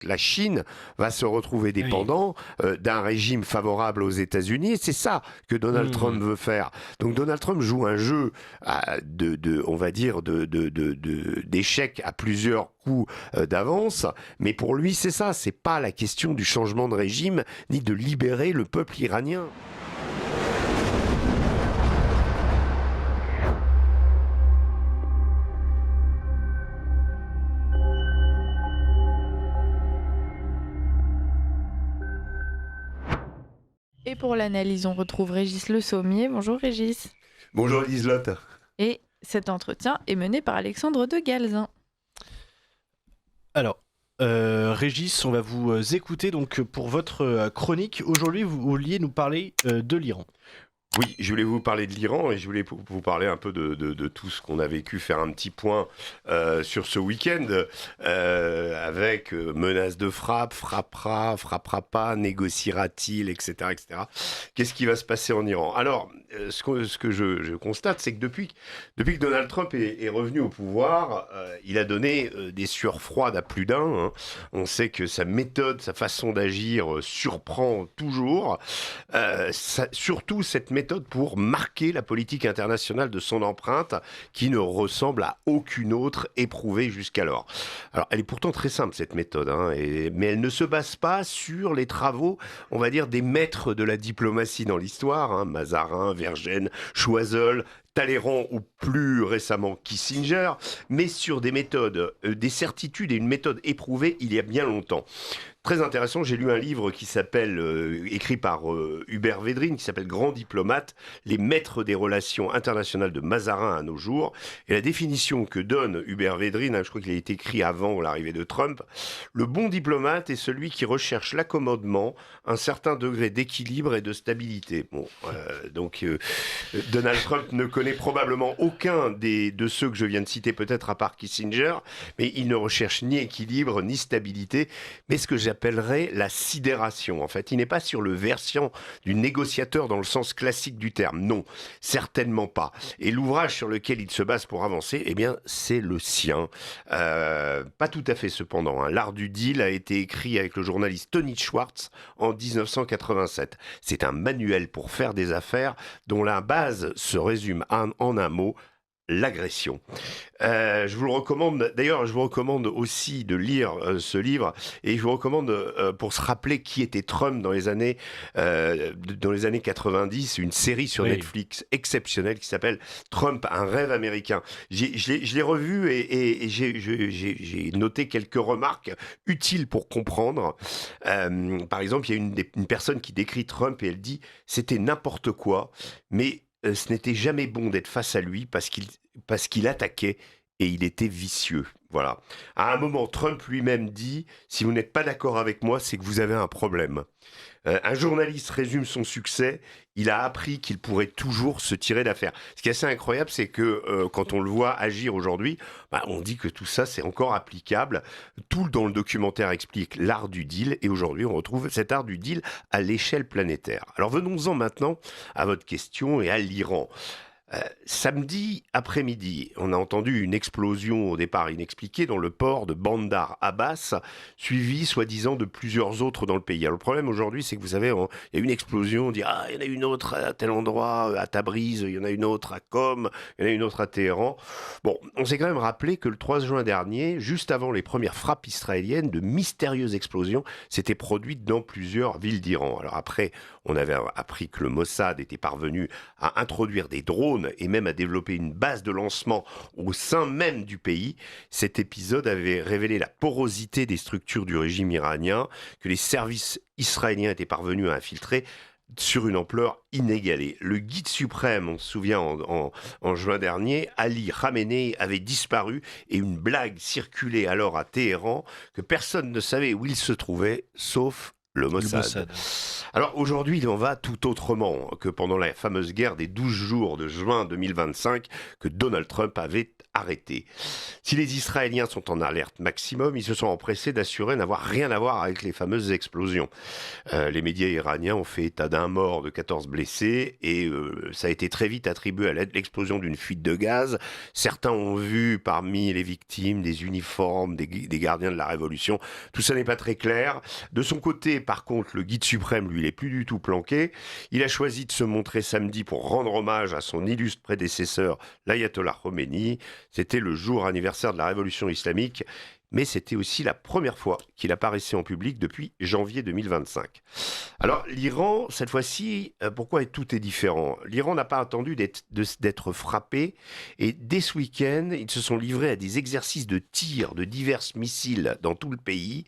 la Chine va se retrouver Oui. dépendant d'un régime favorable aux États-Unis. Et c'est ça que Donald Mmh. Trump veut faire. Donc Donald Trump joue un jeu on va dire, d'échecs à plusieurs coups d'avance. Mais pour lui, c'est ça. C'est pas la question du changement de régime ni de libérer le peuple iranien. Et pour l'analyse, on retrouve Régis Le Sommier. Bonjour Régis. Bonjour Liselotte. Et cet entretien est mené par Alexandre de Galzin. Alors, Régis, on va vous écouter donc pour votre chronique. Aujourd'hui, vous vouliez nous parler de l'Iran. Oui, je voulais vous parler de l'Iran et je voulais vous parler un peu de tout ce qu'on a vécu, faire un petit point sur ce week-end avec menaces de frappe, frappera pas, négociera-t-il, etc., etc. Qu'est-ce qui va se passer en Iran? Alors, ce que je constate, c'est que depuis que Donald Trump est revenu au pouvoir, il a donné des sueurs froides à plus d'un, hein. On sait que sa méthode, sa façon d'agir surprend toujours. Surtout cette méthode pour marquer la politique internationale de son empreinte qui ne ressemble à aucune autre éprouvée jusqu'alors. Alors elle est pourtant très simple cette méthode, hein, mais elle ne se base pas sur les travaux, on va dire, des maîtres de la diplomatie dans l'histoire, hein, Mazarin, Vergène, Choiseul, Talleyrand ou plus récemment Kissinger, mais sur des méthodes, des certitudes et une méthode éprouvée il y a bien longtemps. Très intéressant, j'ai lu un livre qui s'appelle, écrit par Hubert Védrine, qui s'appelle Grand diplomate, les maîtres des relations internationales de Mazarin à nos jours. Et la définition que donne Hubert Védrine, hein, je crois qu'il a été écrit avant l'arrivée de Trump, le bon diplomate est celui qui recherche l'accommodement, un certain degré d'équilibre et de stabilité. Bon, Donald Trump ne connaît probablement aucun de ceux que je viens de citer, peut-être à part Kissinger, mais il ne recherche ni équilibre ni stabilité, mais ce que j'appellerais la sidération. En fait, il n'est pas sur le versant du négociateur dans le sens classique du terme. Non, certainement pas. Et l'ouvrage sur lequel il se base pour avancer, eh bien, c'est le sien. Pas tout à fait cependant, hein. L'art du deal a été écrit avec le journaliste Tony Schwartz en 1987. C'est un manuel pour faire des affaires dont la base se résume en un mot: l'agression. Je vous le recommande. D'ailleurs, je vous recommande aussi de lire ce livre et je vous recommande pour se rappeler qui était Trump dans les années 90, une série sur Oui. Netflix exceptionnelle qui s'appelle Trump, un rêve américain. Je l'ai revu et j'ai noté quelques remarques utiles pour comprendre. Par exemple, il y a une personne qui décrit Trump et elle dit c'était n'importe quoi, mais ce n'était jamais bon d'être face à lui parce qu'il attaquait et il était vicieux. Voilà. À un moment, Trump lui-même dit: si vous n'êtes pas d'accord avec moi, c'est que vous avez un problème. Un journaliste résume son succès: il a appris qu'il pourrait toujours se tirer d'affaire. Ce qui est assez incroyable, c'est que quand on le voit agir aujourd'hui, bah, on dit que tout ça, c'est encore applicable. Tout dans le documentaire explique l'art du deal, et aujourd'hui, on retrouve cet art du deal à l'échelle planétaire. Alors venons-en maintenant à votre question et à l'Iran. Samedi après-midi, on a entendu une explosion au départ inexpliquée dans le port de Bandar Abbas, suivie soi-disant de plusieurs autres dans le pays. Alors le problème aujourd'hui, c'est que vous savez, il y a une explosion, on dit ah, il y en a une autre à tel endroit, à Tabriz, il y en a une autre à Qom, il y en a une autre à Téhéran. Bon, on s'est quand même rappelé que le 3 juin dernier, juste avant les premières frappes israéliennes, de mystérieuses explosions s'étaient produites dans plusieurs villes d'Iran. Alors après, on avait appris que le Mossad était parvenu à introduire des drones et même à développer une base de lancement au sein même du pays. Cet épisode avait révélé la porosité des structures du régime iranien que les services israéliens étaient parvenus à infiltrer sur une ampleur inégalée. Le guide suprême, on se souvient en juin dernier, Ali Khamenei avait disparu et une blague circulait alors à Téhéran que personne ne savait où il se trouvait, sauf le Mossad. Mossad. Alors aujourd'hui, il en va tout autrement que pendant la fameuse guerre des 12 jours de juin 2025 que Donald Trump avait arrêté. Si les Israéliens sont en alerte maximum, ils se sont empressés d'assurer n'avoir rien à voir avec les fameuses explosions. Les médias iraniens ont fait état d'un mort, de 14 blessés, et ça a été très vite attribué à l'explosion d'une fuite de gaz. Certains ont vu parmi les victimes des uniformes, des gardiens de la Révolution. Tout ça n'est pas très clair. De son côté, par contre, le guide suprême, lui, il n'est plus du tout planqué. Il a choisi de se montrer samedi pour rendre hommage à son illustre prédécesseur, l'ayatollah Khomeini. C'était le jour anniversaire de la Révolution islamique, mais c'était aussi la première fois qu'il apparaissait en public depuis janvier 2025. Alors l'Iran, cette fois-ci, pourquoi tout est différent ? L'Iran n'a pas attendu d'être frappé, et dès ce week-end, ils se sont livrés à des exercices de tir de divers missiles dans tout le pays.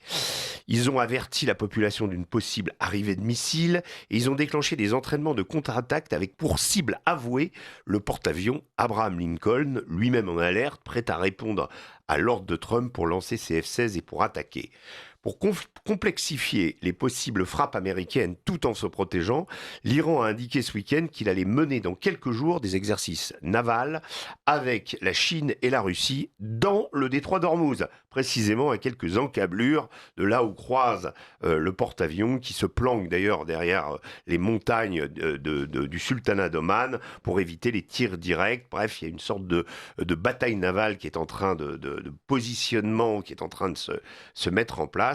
Ils ont averti la population d'une possible arrivée de missiles, et ils ont déclenché des entraînements de contre-attaque avec pour cible avouée le porte-avions Abraham Lincoln, lui-même en alerte, prêt à répondre à l'ordre de Trump pour lancer ses F-16 et pour attaquer. Pour complexifier les possibles frappes américaines tout en se protégeant, l'Iran a indiqué ce week-end qu'il allait mener dans quelques jours des exercices navals avec la Chine et la Russie dans le détroit d'Ormuz, précisément à quelques encablures de là où croise le porte-avions qui se planque d'ailleurs derrière les montagnes du sultanat d'Oman pour éviter les tirs directs. Bref, il y a une sorte de bataille navale qui est en train de positionnement qui est en train de se mettre en place.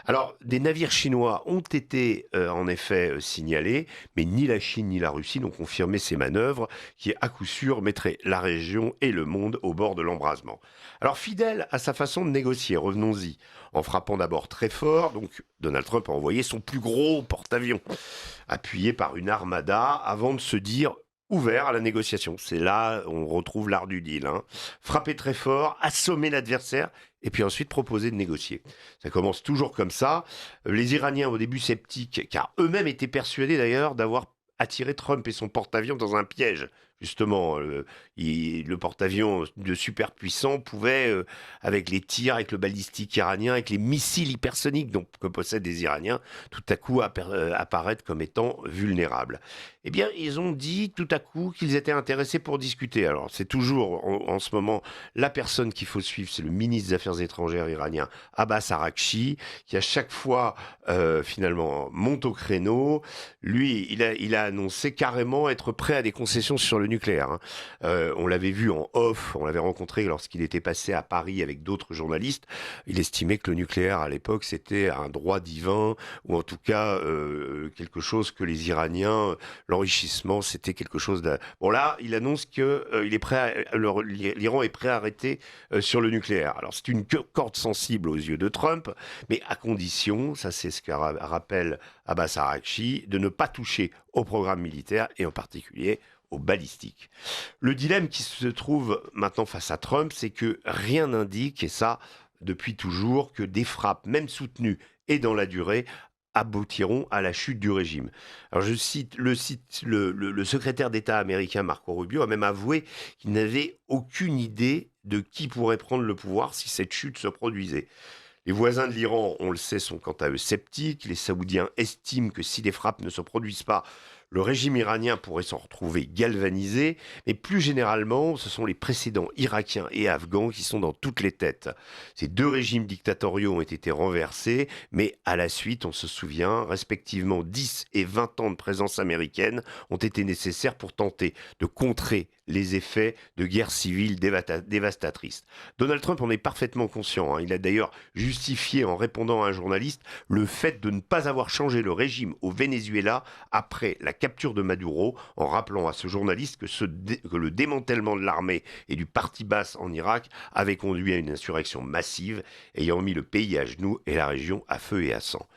Alors, des navires chinois ont été en effet signalés, mais ni la Chine ni la Russie n'ont confirmé ces manœuvres qui, à coup sûr, mettraient la région et le monde au bord de l'embrasement. Alors, fidèle à sa façon de négocier, revenons-y, en frappant d'abord très fort, donc Donald Trump a envoyé son plus gros porte-avions, appuyé par une armada, avant de se dire ouvert à la négociation. C'est là on retrouve l'art du deal. Frapper très fort, assommer l'adversaire, et puis ensuite proposer de négocier. Ça commence toujours comme ça. Les Iraniens, au début sceptiques, car eux-mêmes étaient persuadés d'ailleurs d'avoir attiré Trump et son porte-avions dans un piège. Justement, le porte-avions de superpuissant pouvait, avec les tirs, avec le balistique iranien, avec les missiles hypersoniques que possèdent les Iraniens, tout à coup apparaître comme étant vulnérables. Eh bien, ils ont dit tout à coup qu'ils étaient intéressés pour discuter. Alors, c'est toujours en ce moment la personne qu'il faut suivre, c'est le ministre des Affaires étrangères iranien, Abbas Araghchi, qui à chaque fois, finalement, monte au créneau. Lui, il a annoncé carrément être prêt à des concessions sur le nucléaire. On l'avait vu en off, on l'avait rencontré lorsqu'il était passé à Paris avec d'autres journalistes. Il estimait que le nucléaire, à l'époque, c'était un droit divin, ou en tout cas quelque chose que les Iraniens, l'enrichissement, c'était quelque chose de... Bon là, il annonce que l'Iran est prêt à arrêter sur le nucléaire. Alors c'est une corde sensible aux yeux de Trump, mais à condition, ça c'est ce que rappelle Abbas Araghchi, de ne pas toucher au programme militaire et en particulier aux balistiques. Le dilemme qui se trouve maintenant face à Trump, c'est que rien n'indique, et ça depuis toujours, que des frappes, même soutenues et dans la durée, aboutiront à la chute du régime. Alors je cite le secrétaire d'État américain Marco Rubio a même avoué qu'il n'avait aucune idée de qui pourrait prendre le pouvoir si cette chute se produisait. Les voisins de l'Iran, on le sait, sont quant à eux sceptiques. Les Saoudiens estiment que si les frappes ne se produisent pas, le régime iranien pourrait s'en retrouver galvanisé, mais plus généralement, ce sont les précédents irakiens et afghans qui sont dans toutes les têtes. Ces deux régimes dictatoriaux ont été renversés, mais à la suite, on se souvient, respectivement 10 et 20 ans de présence américaine ont été nécessaires pour tenter de contrer les effets de guerres civiles dévastatrices. Donald Trump en est parfaitement conscient. Il a d'ailleurs justifié en répondant à un journaliste le fait de ne pas avoir changé le régime au Venezuela après la capture de Maduro, en rappelant à ce journaliste que le démantèlement de l'armée et du parti Baas en Irak avait conduit à une insurrection massive, ayant mis le pays à genoux et la région à feu et à sang.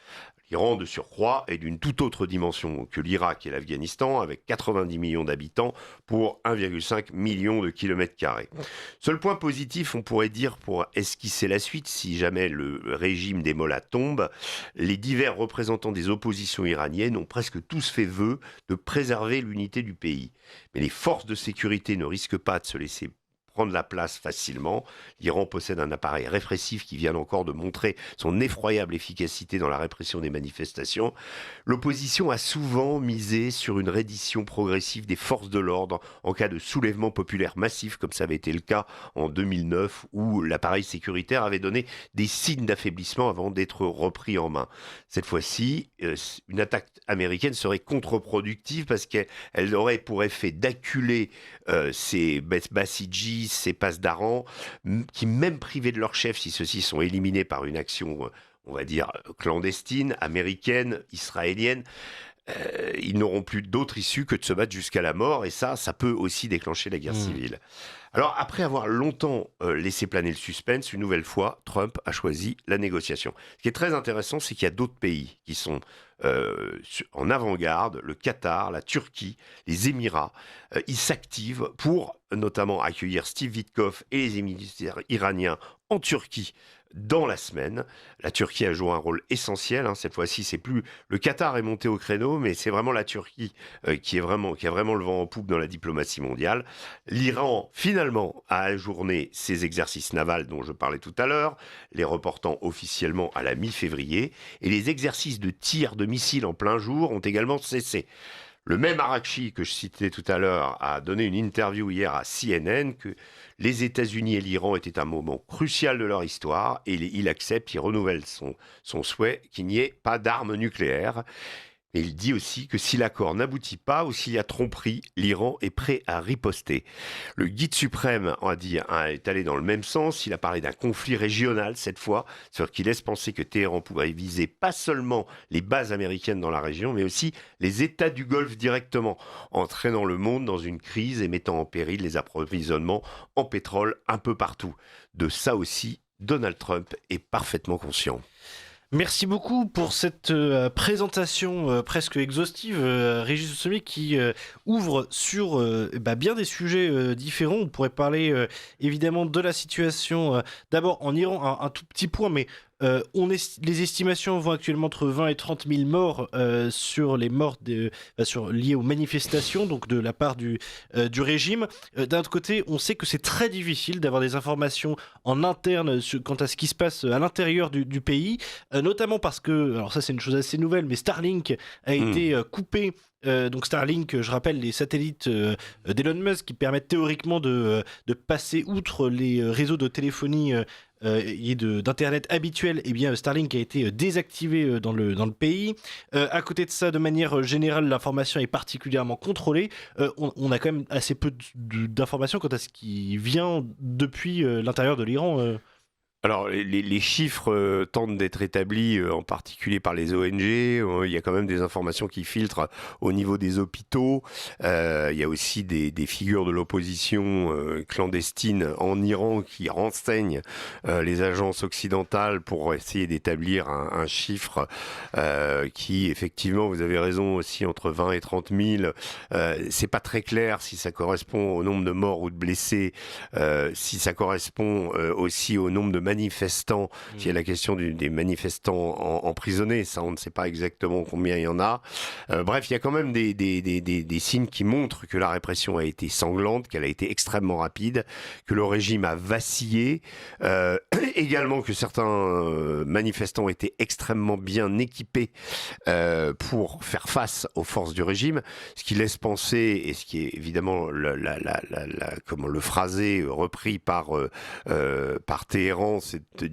L'Iran, de surcroît, est d'une toute autre dimension que l'Irak et l'Afghanistan, avec 90 millions d'habitants pour 1,5 million de kilomètres carrés. Seul point positif, on pourrait dire, pour esquisser la suite, si jamais le régime des Mollahs tombe, les divers représentants des oppositions iraniennes ont presque tous fait vœu de préserver l'unité du pays. Mais les forces de sécurité ne risquent pas de se laisser prendre la place facilement. L'Iran possède un appareil répressif qui vient encore de montrer son effroyable efficacité dans la répression des manifestations. L'opposition a souvent misé sur une reddition progressive des forces de l'ordre en cas de soulèvement populaire massif, comme ça avait été le cas en 2009, où l'appareil sécuritaire avait donné des signes d'affaiblissement avant d'être repris en main. Cette fois-ci, une attaque américaine serait contre-productive parce qu'elle aurait pour effet d'acculer ces Bassidji, ces Pasdaran, qui même privés de leur chef, si ceux-ci sont éliminés par une action, on va dire, clandestine, américaine, israélienne, ils n'auront plus d'autre issue que de se battre jusqu'à la mort, et ça peut aussi déclencher la guerre civile. Alors, après avoir longtemps laissé planer le suspense, une nouvelle fois, Trump a choisi la négociation. Ce qui est très intéressant, c'est qu'il y a d'autres pays qui sont en avant-garde, le Qatar, la Turquie, les Émirats. Ils s'activent pour notamment accueillir Steve Witkoff et les émissaires iraniens en Turquie dans la semaine. La Turquie a joué un rôle essentiel. Cette fois-ci, c'est plus le Qatar est monté au créneau, mais c'est vraiment la Turquie qui a vraiment le vent en poupe dans la diplomatie mondiale. L'Iran, finalement, a ajourné ses exercices navals dont je parlais tout à l'heure, les reportant officiellement à la mi-février, et les exercices de tir de missiles en plein jour ont également cessé. Le même Arakchi que je citais tout à l'heure a donné une interview hier à CNN que les États-Unis et l'Iran étaient un moment crucial de leur histoire et il accepte, il renouvelle son souhait qu'il n'y ait pas d'armes nucléaires. Et il dit aussi que si l'accord n'aboutit pas ou s'il y a tromperie, l'Iran est prêt à riposter. Le guide suprême est allé dans le même sens. Il a parlé d'un conflit régional cette fois, ce qui laisse penser que Téhéran pourrait viser pas seulement les bases américaines dans la région, mais aussi les États du Golfe directement, entraînant le monde dans une crise et mettant en péril les approvisionnements en pétrole un peu partout. De ça aussi, Donald Trump est parfaitement conscient. Merci beaucoup pour cette présentation presque exhaustive, Régis Le Sommier, qui ouvre sur bien des sujets différents. On pourrait parler évidemment de la situation d'abord en Iran, un tout petit point, mais les estimations vont actuellement entre 20 et 30 000 morts sur les morts liées aux manifestations, donc de la part du régime. D'un autre côté, on sait que c'est très difficile d'avoir des informations en interne quant à ce qui se passe à l'intérieur du pays, notamment parce que, alors ça c'est une chose assez nouvelle, mais Starlink a été coupé. Donc Starlink, je rappelle, les satellites d'Elon Musk qui permettent théoriquement de passer outre les réseaux de téléphonie et d'internet habituel. Eh bien, Starlink a été désactivé dans le pays. À côté de ça, de manière générale, l'information est particulièrement contrôlée. On a quand même assez peu d'informations quant à ce qui vient depuis l'intérieur de l'Iran. Alors, les chiffres tentent d'être établis, en particulier par les ONG. Il y a quand même des informations qui filtrent au niveau des hôpitaux. Il y a aussi des figures de l'opposition clandestine en Iran qui renseignent les agences occidentales pour essayer d'établir un chiffre qui, effectivement, vous avez raison, aussi entre 20 et 30 000. C'est pas très clair si ça correspond au nombre de morts ou de blessés, si ça correspond aussi au nombre de manifestants, il y a la question des manifestants emprisonnés, ça on ne sait pas exactement combien il y en a. Bref, il y a quand même des signes qui montrent que la répression a été sanglante, qu'elle a été extrêmement rapide, que le régime a vacillé, également que certains manifestants étaient extrêmement bien équipés pour faire face aux forces du régime, ce qui laisse penser, et ce qui est évidemment comment le phrasé repris par Téhéran, c'est de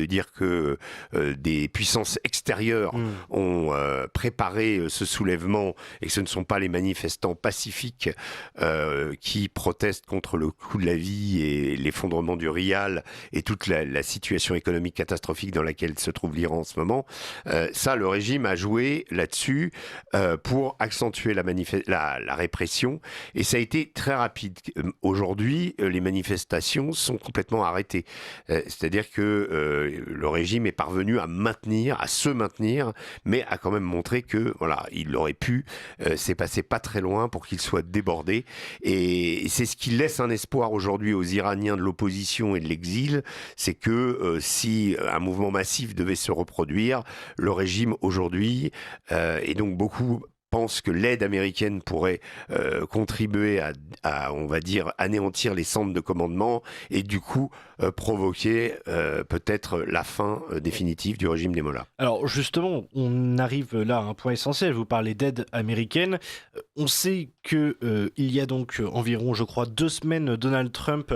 dire que des puissances extérieures ont préparé ce soulèvement et que ce ne sont pas les manifestants pacifiques qui protestent contre le coût de la vie et l'effondrement du rial et toute la situation économique catastrophique dans laquelle se trouve l'Iran en ce moment. Ça, le régime a joué là-dessus pour accentuer la répression, et ça a été très rapide. Aujourd'hui, les manifestations sont complètement arrêtées. C'est-à-dire que le régime est parvenu à se maintenir, mais a quand même montré que voilà, il aurait pu s'est passé pas très loin pour qu'il soit débordé. Et c'est ce qui laisse un espoir aujourd'hui aux Iraniens de l'opposition et de l'exil, c'est que si un mouvement massif devait se reproduire, le régime aujourd'hui, et donc beaucoup pense que l'aide américaine pourrait contribuer on va dire, anéantir les centres de commandement et du coup provoquer peut-être la fin définitive du régime des Mollahs. Alors justement, on arrive là à un point essentiel. Vous parlez d'aide américaine. On sait que il y a donc environ, je crois, 2 semaines, Donald Trump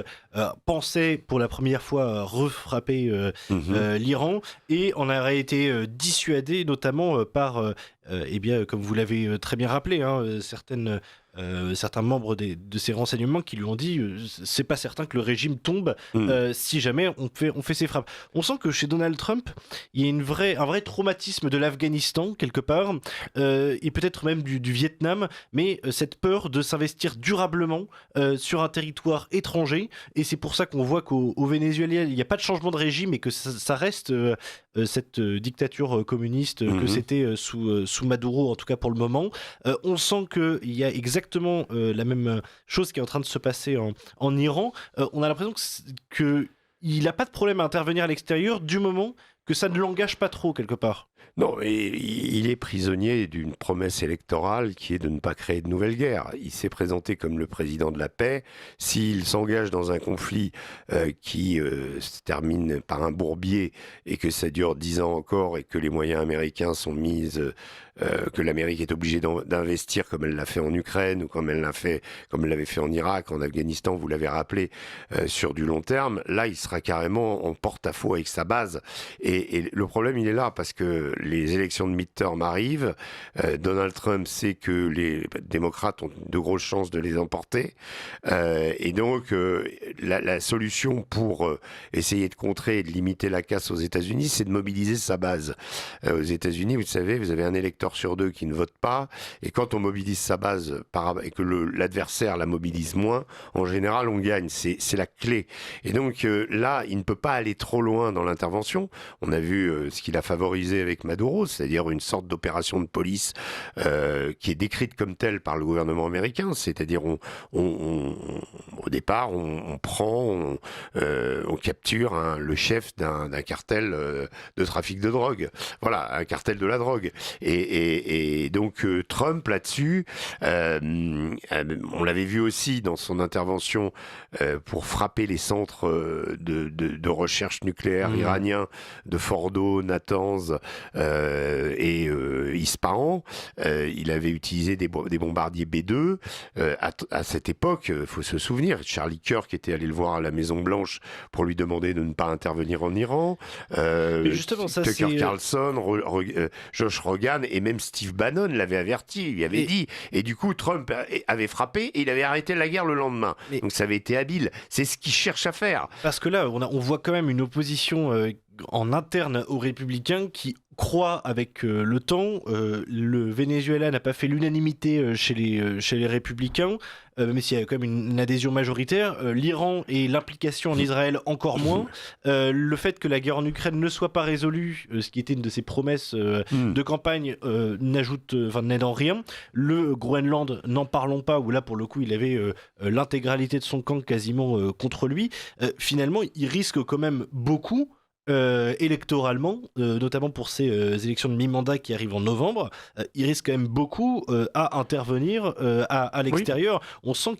pensait pour la première fois refrapper l'Iran et en aurait été dissuadé notamment par, eh bien, comme vous l'avez très bien rappelé, certains membres de ces renseignements qui lui ont dit c'est pas certain que le régime tombe si jamais on fait ces frappes. On sent que chez Donald Trump, il y a un vrai traumatisme de l'Afghanistan quelque part et peut-être même du Vietnam, mais cette peur de s'investir durablement sur un territoire étranger, et c'est pour ça qu'on voit qu'au Venezuela, il n'y a pas de changement de régime et que ça reste cette dictature communiste que c'était sous Maduro, en tout cas pour le moment. On sent qu'il y a exactement la même chose qui est en train de se passer en Iran. On a l'impression qu'il n'a pas de problème à intervenir à l'extérieur du moment que ça ne l'engage pas trop quelque part. Non, et il est prisonnier d'une promesse électorale qui est de ne pas créer de nouvelles guerres. Il s'est présenté comme le président de la paix. S'il s'engage dans un conflit qui se termine par un bourbier et que ça dure 10 ans encore et que les moyens américains sont mis, que l'Amérique est obligée d'investir comme elle l'a fait en Ukraine ou comme elle l'avait fait en Irak, en Afghanistan, vous l'avez rappelé, sur du long terme, là il sera carrément en porte-à-faux avec sa base. Et le problème il est là parce que les élections de midterm arrivent. Donald Trump sait que les démocrates ont de grosses chances de les emporter. Et donc, la solution pour essayer de contrer et de limiter la casse aux États-Unis, c'est de mobiliser sa base. Aux États-Unis, vous savez, vous avez un électeur sur 2 qui ne vote pas. Et quand on mobilise sa base et que l'adversaire la mobilise moins, en général, on gagne. C'est la clé. Et donc, là, il ne peut pas aller trop loin dans l'intervention. On a vu ce qu'il a favorisé avec Maduro, c'est-à-dire une sorte d'opération de police qui est décrite comme telle par le gouvernement américain, c'est-à-dire au départ on prend, on capture le chef d'un cartel de trafic de drogue, voilà, un cartel de la drogue, et donc Trump là-dessus, on l'avait vu aussi dans son intervention pour frapper les centres de recherche nucléaire iraniens de Fordo, Natanz et Ispahan. Il avait utilisé des bombardiers B-2. À cette époque, il faut se souvenir, Charlie Kirk était allé le voir à la Maison Blanche pour lui demander de ne pas intervenir en Iran. Mais justement, ça Tucker Carlson, Josh Rogan et même Steve Bannon l'avait averti, il lui avait dit. Et du coup, Trump avait frappé et il avait arrêté la guerre le lendemain. Donc ça avait été habile. C'est ce qu'il cherche à faire. Parce que là, on voit quand même une opposition en interne aux Républicains qui croient avec le temps. Le Venezuela n'a pas fait l'unanimité chez les Républicains, même s'il y a quand même une adhésion majoritaire. L'Iran et l'implication en Israël encore moins. Le fait que la guerre en Ukraine ne soit pas résolue, ce qui était une de ses promesses de campagne, n'aide en rien. Le Groenland, n'en parlons pas, où là pour le coup il avait l'intégralité de son camp quasiment contre lui. Finalement, il risque quand même beaucoup. Électoralement, notamment pour ces élections de mi-mandat qui arrivent en novembre, il risque quand même beaucoup à intervenir à l'extérieur. Oui. On sent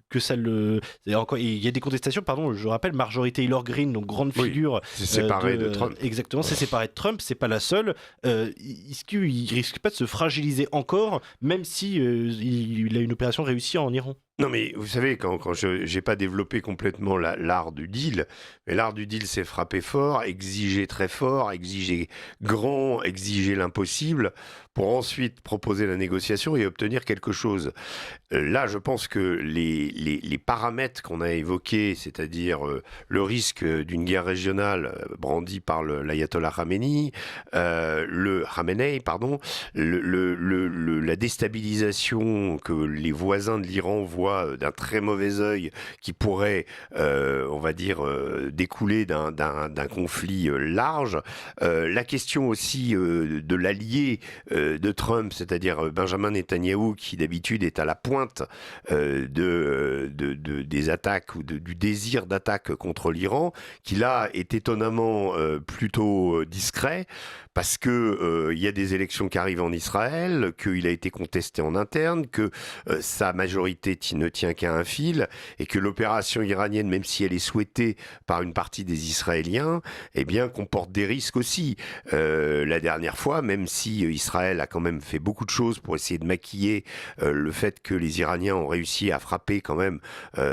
que ça le... Il y a des contestations, pardon, je rappelle, Marjorie Taylor Greene, donc grande figure... C'est séparé de Trump. Exactement, c'est séparé de Trump, c'est pas la seule. Est-ce qu'il risque pas de se fragiliser encore, même si il a une opération réussie en Iran ? Non mais vous savez, quand je n'ai pas développé complètement l'art du deal, mais l'art du deal c'est frapper fort, exiger très fort, exiger grand, exiger l'impossible, pour ensuite proposer la négociation et obtenir quelque chose. Là, je pense que les paramètres qu'on a évoqués, c'est-à-dire le risque d'une guerre régionale brandi par l'ayatollah Khamenei, la déstabilisation que les voisins de l'Iran voient voit d'un très mauvais œil qui pourrait, on va dire, découler d'un conflit large. La question aussi de l'allié de Trump, c'est-à-dire Benjamin Netanyahou, qui d'habitude est à la pointe des attaques ou du désir d'attaque contre l'Iran, qui là est étonnamment plutôt discret, parce que il y a des élections qui arrivent en Israël, qu'il a été contesté en interne, que sa majorité ne tient qu'à un fil, et que l'opération iranienne, même si elle est souhaitée par une partie des Israéliens, eh bien, comporte des risques aussi. La dernière fois, même si Israël a quand même fait beaucoup de choses pour essayer de maquiller le fait que les Iraniens ont réussi à frapper quand même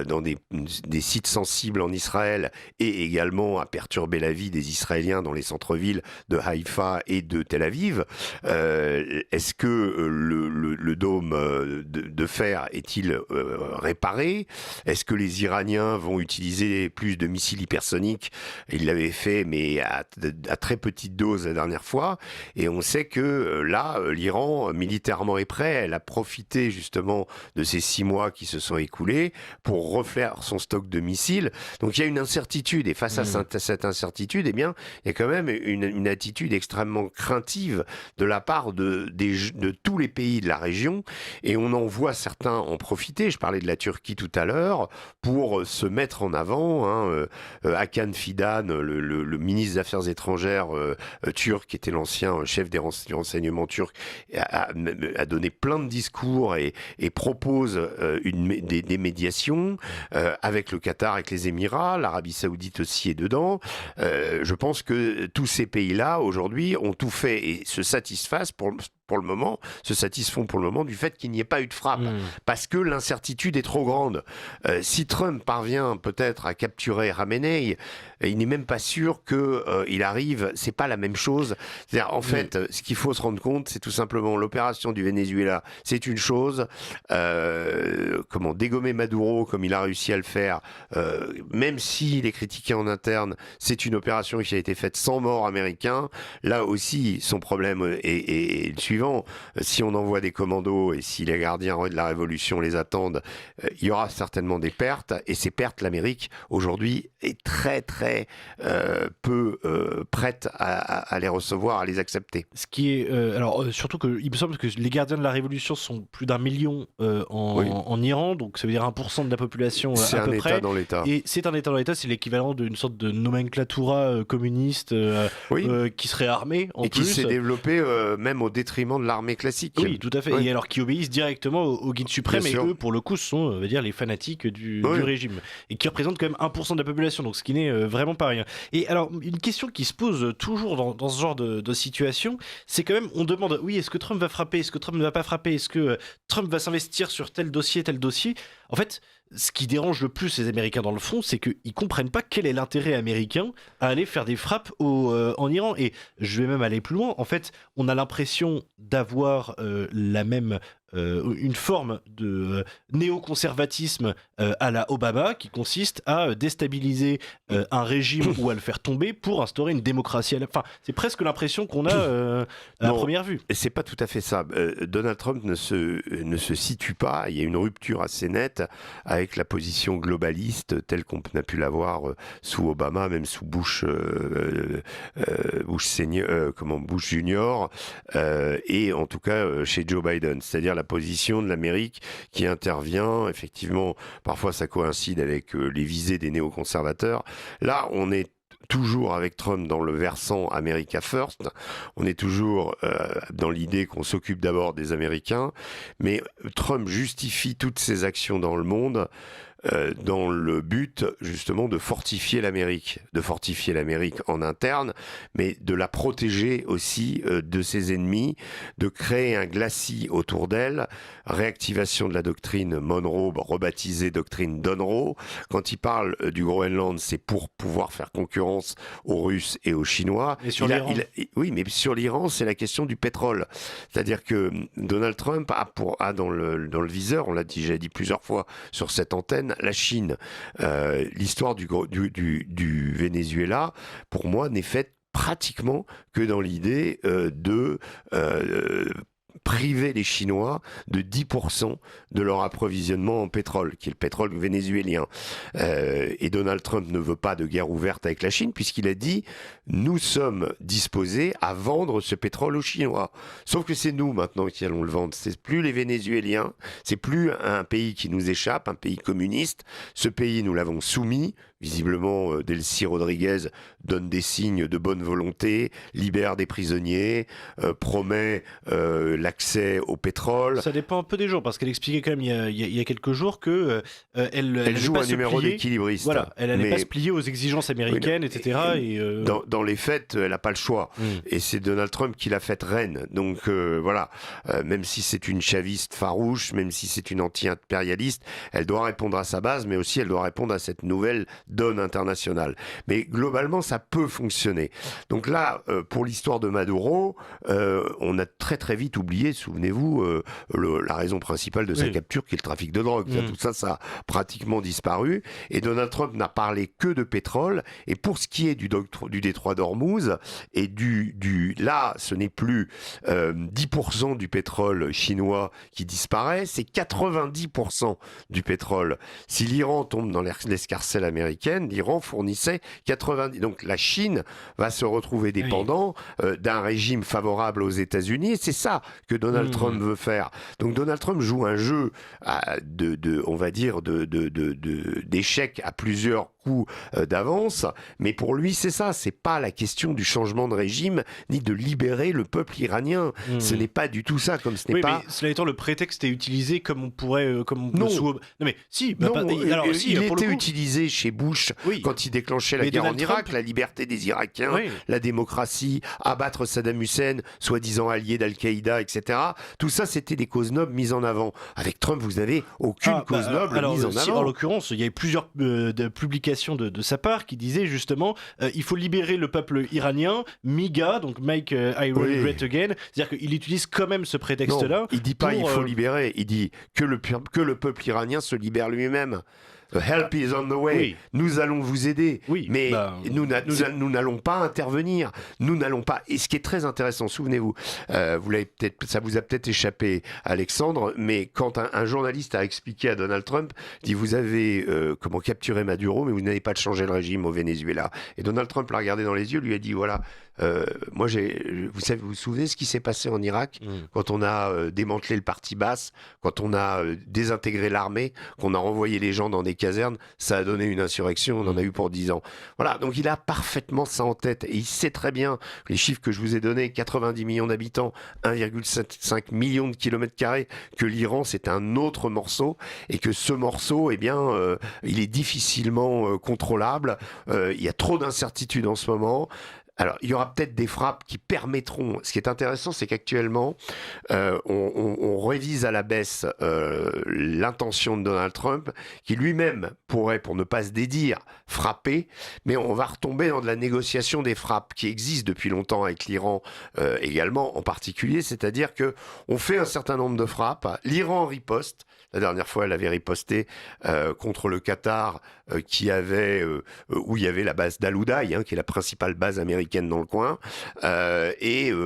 dans des sites sensibles en Israël, et également à perturber la vie des Israéliens dans les centres-villes de Haïfa et de Tel Aviv. Est-ce que le dôme de fer est-il réparé? Est-ce que les Iraniens vont utiliser plus de missiles hypersoniques? Ils l'avaient fait, mais à très petite dose la dernière fois. Et on sait que là, l'Iran, militairement, est prêt. Elle a profité justement de ces 6 mois qui se sont écoulés pour refaire son stock de missiles. Donc il y a une incertitude. Et face à cette incertitude, eh bien, il y a quand même une attitude extrêmement craintive de la part de tous les pays de la région. Et on en voit certains en profiter. Je parlais de la Turquie tout à l'heure, pour se mettre en avant. Hakan Fidan, le ministre des Affaires étrangères turc, qui était l'ancien chef du renseignement turc, a donné plein de discours et propose des médiations avec le Qatar, avec les Émirats. L'Arabie Saoudite aussi est dedans. Je pense que tous ces pays-là, aujourd'hui, ont tout fait et se satisfont pour le moment du fait qu'il n'y ait pas eu de frappe, parce que l'incertitude est trop grande. Si Trump parvient peut-être à capturer Khamenei, il n'est même pas sûr qu'il arrive, c'est pas la même chose. C'est-à-dire, en fait, ce qu'il faut se rendre compte, c'est tout simplement l'opération du Venezuela, c'est une chose. Dégommer Maduro, comme il a réussi à le faire, même s'il est critiqué en interne, c'est une opération qui a été faite sans mort américain. Là aussi, son problème est le suivant. Si on envoie des commandos et si les gardiens de la révolution les attendent, il y aura certainement des pertes. Et ces pertes, l'Amérique, aujourd'hui, est très, très peu prête à les recevoir, à les accepter. Ce qui est... surtout qu'il me semble que les gardiens de la révolution sont plus d'1 million en Iran, donc ça veut dire 1% de la population c'est à peu près. C'est un État dans l'État. Et c'est un État dans l'État, c'est l'équivalent d'une sorte de nomenclatura communiste qui serait armée en plus. Et qui s'est développé même au détriment de l'armée classique. Oui, tout à fait. Oui. Et alors qui obéissent directement au guide suprême, et eux, pour le coup, sont, on va dire, les fanatiques du régime, et qui représentent quand même 1% de la population, donc ce qui n'est vraiment pas rien. Et alors, une question qui se pose toujours dans ce genre de situation, c'est quand même, on demande, oui, est-ce que Trump va frapper, est-ce que Trump ne va pas frapper, est-ce que Trump va s'investir sur tel dossier. En fait, ce qui dérange le plus les Américains dans le fond, c'est qu'ils comprennent pas quel est l'intérêt américain à aller faire des frappes en Iran. Et je vais même aller plus loin. En fait, on a l'impression d'avoir une forme de néoconservatisme à la Obama, qui consiste à déstabiliser un régime ou à le faire tomber pour instaurer une démocratie. Enfin, c'est presque l'impression qu'on a à première vue. C'est pas tout à fait ça. Donald Trump ne se situe pas. Il y a une rupture assez nette avec la position globaliste telle qu'on a pu l'avoir sous Obama, même sous Bush Junior, et en tout cas chez Joe Biden. C'est-à-dire la position de l'Amérique qui intervient. Effectivement, parfois ça coïncide avec les visées des néoconservateurs. Là, on est toujours avec Trump dans le versant America First. On est toujours dans l'idée qu'on s'occupe d'abord des Américains. Mais Trump justifie toutes ses actions dans le monde dans le but justement de fortifier l'Amérique en interne, mais de la protéger aussi de ses ennemis, de créer un glacis autour d'elle, réactivation de la doctrine Monroe, rebaptisée doctrine Donroe. Quand il parle du Groenland, c'est pour pouvoir faire concurrence aux Russes et aux Chinois. Et sur l'Iran. Oui, mais sur l'Iran, c'est la question du pétrole. C'est-à-dire que Donald Trump a dans le viseur, on l'a déjà dit plusieurs fois sur cette antenne, la Chine. L'histoire du Venezuela, pour moi, n'est faite pratiquement que dans l'idée de priver les Chinois de 10% de leur approvisionnement en pétrole, qui est le pétrole vénézuélien. Et Donald Trump ne veut pas de guerre ouverte avec la Chine, puisqu'il a dit « Nous sommes disposés à vendre ce pétrole aux Chinois ». Sauf que c'est nous maintenant qui allons le vendre. C'est plus les Vénézuéliens, c'est plus un pays qui nous échappe, un pays communiste. Ce pays, nous l'avons soumis. Visiblement, Delcy Rodriguez donne des signes de bonne volonté, libère des prisonniers, promet l'accès au pétrole. Ça dépend un peu des jours, parce qu'elle expliquait quand même il y a quelques jours que elle joue un numéro d'équilibriste. Voilà, elle n'allait pas se plier aux exigences américaines, etc. Dans les faits, elle n'a pas le choix. Et c'est Donald Trump qui l'a faite reine. Donc voilà, même si c'est une chaviste farouche, même si c'est une anti-impérialiste, elle doit répondre à sa base, mais aussi elle doit répondre à cette nouvelle donne internationale. Mais globalement, ça peut fonctionner. Donc là, pour l'histoire de Maduro, on a très très vite oublié, souvenez-vous, la raison principale de sa capture, qui est le trafic de drogue. Tout ça, ça a pratiquement disparu. Et Donald Trump n'a parlé que de pétrole. Et pour ce qui est du détroit d'Ormuz, et là, ce n'est plus 10% du pétrole chinois qui disparaît, c'est 90% du pétrole. Si l'Iran tombe dans l'escarcelle américaine, l'Iran fournissait 90%. Donc la Chine va se retrouver dépendant d'un régime favorable aux États-Unis. C'est ça que Donald Trump veut faire. Donc Donald Trump joue un jeu on va dire, d'échecs à plusieurs coups d'avance, mais pour lui c'est ça, c'est pas la question du changement de régime ni de libérer le peuple iranien. Ce n'est pas du tout ça, comme ce n'est pas. Mais cela étant, le prétexte est utilisé comme on pourrait, non. Non mais si. Il était utilisé chez Bush quand il déclenchait la guerre en Irak, la liberté des Irakiens, la démocratie, abattre Saddam Hussein, soi-disant allié d'Al-Qaïda, etc. Tout ça, c'était des causes nobles mises en avant. Avec Trump, vous n'avez aucune cause noble mise en avant. En l'occurrence, il y a eu plusieurs publications de sa part qui disaient justement il faut libérer le peuple iranien, MIGA, donc Make Iran Great Again. C'est-à-dire qu'il utilise quand même ce prétexte-là. Non, il dit pas il faut libérer, il dit que le peuple iranien se libère lui-même. Help is on the way. Nous allons vous aider, mais nous n'allons pas intervenir. Nous n'allons pas. Et ce qui est très intéressant, souvenez-vous, ça vous a peut-être échappé, Alexandre, mais quand un journaliste a expliqué à Donald Trump, dit vous avez capturé Maduro, mais vous n'avez pas de changer le régime au Venezuela. Et Donald Trump l'a regardé dans les yeux, lui a dit voilà. Vous vous souvenez ce qui s'est passé en Irak quand on a démantelé le parti Baas, quand on a désintégré l'armée, qu'on a renvoyé les gens dans des casernes, ça a donné une insurrection, on en a eu pour 10 ans. Voilà, donc il a parfaitement ça en tête et il sait très bien les chiffres que je vous ai donnés, 90 millions d'habitants, 1,5 million de kilomètres carrés, que l'Iran c'est un autre morceau et que ce morceau, il est difficilement contrôlable, il y a trop d'incertitudes en ce moment. Alors, il y aura peut-être des frappes qui permettront... Ce qui est intéressant, c'est qu'actuellement, on révise à la baisse l'intention de Donald Trump, qui lui-même pourrait, pour ne pas se dédire, frapper, mais on va retomber dans de la négociation des frappes qui existe depuis longtemps avec l'Iran également, en particulier, c'est-à-dire qu'on fait un certain nombre de frappes, l'Iran riposte. La dernière fois, elle avait riposté contre le Qatar, où il y avait la base d'Al-Udaï, qui est la principale base américaine dans le coin.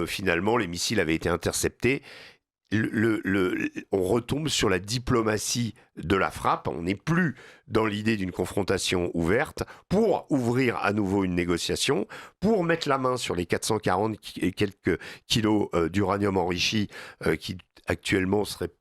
Finalement, les missiles avaient été interceptés. On retombe sur la diplomatie de la frappe. On n'est plus dans l'idée d'une confrontation ouverte pour ouvrir à nouveau une négociation, pour mettre la main sur les 440 et quelques kilos d'uranium enrichi qui actuellement serait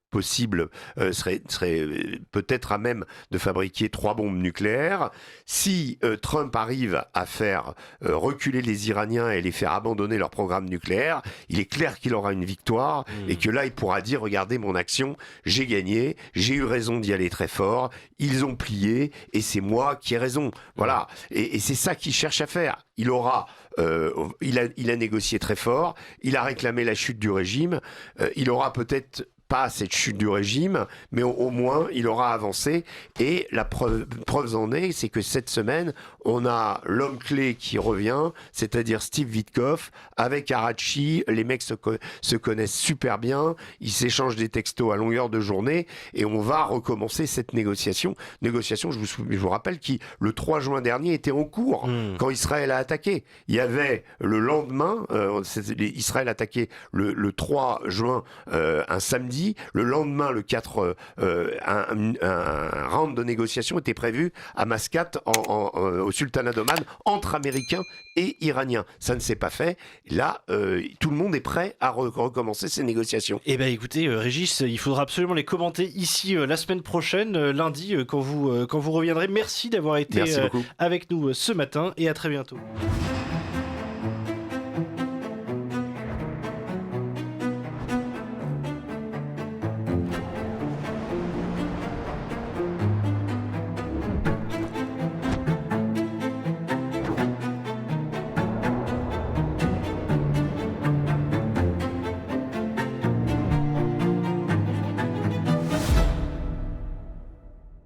peut-être à même de fabriquer 3 bombes nucléaires. Si Trump arrive à faire reculer les Iraniens et les faire abandonner leur programme nucléaire, il est clair qu'il aura une victoire et que là, il pourra dire, regardez mon action, j'ai gagné, j'ai eu raison d'y aller très fort, ils ont plié et c'est moi qui ai raison. Voilà. Et c'est ça qu'il cherche à faire. Il a négocié très fort, il a réclamé la chute du régime, il aura peut-être pas cette chute du régime, mais au moins il aura avancé. Et la preuve en est, c'est que cette semaine, on a l'homme clé qui revient, c'est-à-dire Steve Witkoff, avec Arachi. Les mecs se connaissent super bien, ils s'échangent des textos à longueur de journée, et on va recommencer cette négociation, je vous rappelle, qui le 3 juin dernier était en cours quand Israël a attaqué. Il y avait le lendemain, Israël attaqué le 3 juin, un samedi, le lendemain, le 4, un round de négociation était prévu à Mascate, au Sultanat d'Oman, entre Américains et Iraniens. Ça ne s'est pas fait. Là, tout le monde est prêt à recommencer ces négociations. Eh bien écoutez, Régis, il faudra absolument les commenter ici la semaine prochaine, lundi, quand vous reviendrez. Merci d'avoir été avec nous ce matin et à très bientôt.